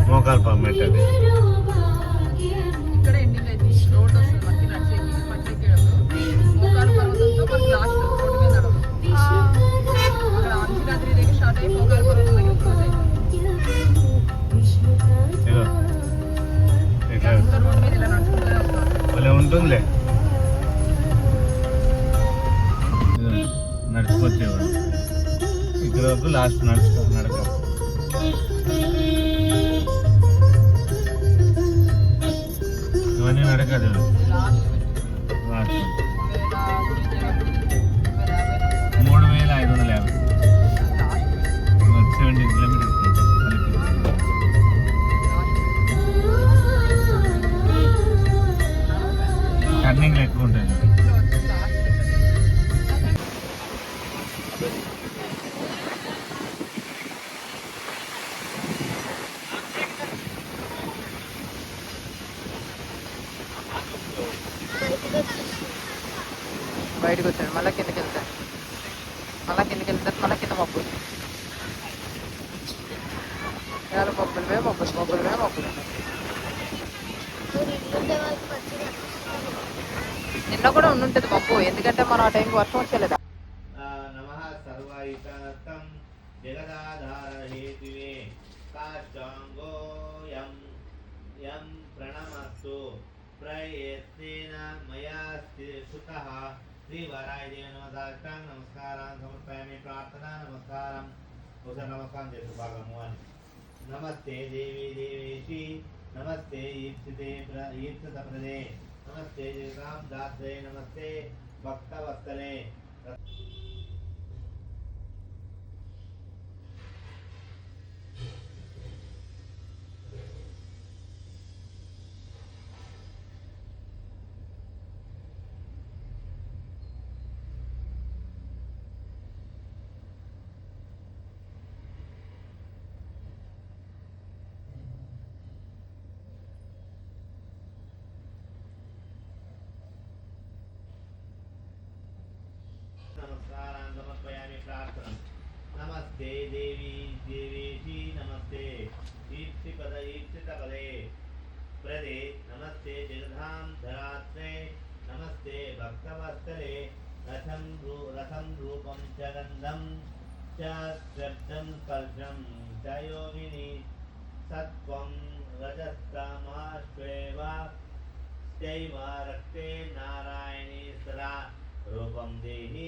మోకాలు మెట్టది ఇక్కడ ఎండింగ్ అయితే రోడ్ వస్తుంది మనకి నడిచేకి మోకాలు పర్వతంతో మనకి లాస్ట్ రోడ్డు మీద అక్కడ అంజనాద్రి దగ్గర స్టార్ట్ అయ్యి మోకాలు పర్వతం దగ్గర రోడ్డు మీద ఇలా నడుచుకుంటూనే వస్తాం. భలే ఉంటుందిలే నడుచుకొచ్చేవాడు ఇక్కడ వరకు లాస్ట్ నడక ఇవన్నీ నడకదు లాస్ట్ 3550 17 కిలోమీటర్స్ టర్నింగ్లు ఎక్కువ ఉంటాయి. బయటకు వచ్చాడు మళ్ళీ కిందకి వెళ్తాను మళ్ళీ కింద మబ్బులు ఇవాళ మబ్బులు నిన్న కూడా ఉండుంటుంది మబ్బు, ఎందుకంటే మనం ఆ టైంకి వర్షం వచ్చేలేదా. నమః సర్వైకార్థం జగదాధారహేతువే కాష్టాంగో యం ప్రణమస్తు ప్రయత్నేన మయా స్తుతః శ్రీవరాయ దేవ నమస్కారం నమస్కారాన్ని సమర్పయామి ప్రార్థనా నమస్కారం ఒకసారి నమస్కారం చేస్తూ భాగము అని నమస్తే దేవి దేవేశి నమస్తే ఈప్సిత ప్రదే నమస్తే జగదాం దాత్రే నమస్తే భక్తవత్సలే నమస్కారాన్ని సమర్పయామి ప్రార్థన నమస్తే దేవి దేవేశి నమస్తే ఈప్సిత పదే ప్రదే నమస్తే జగధాం ధరాత్రే నమస్తే భక్తవత్సలే రథం రూపం చ గంధం చ శబ్దం స్పర్శం చ యోగిని సత్వం రజస్తమాశ్వేవ చైవ రక్తే నారాయణీ సదా రూపం దేహి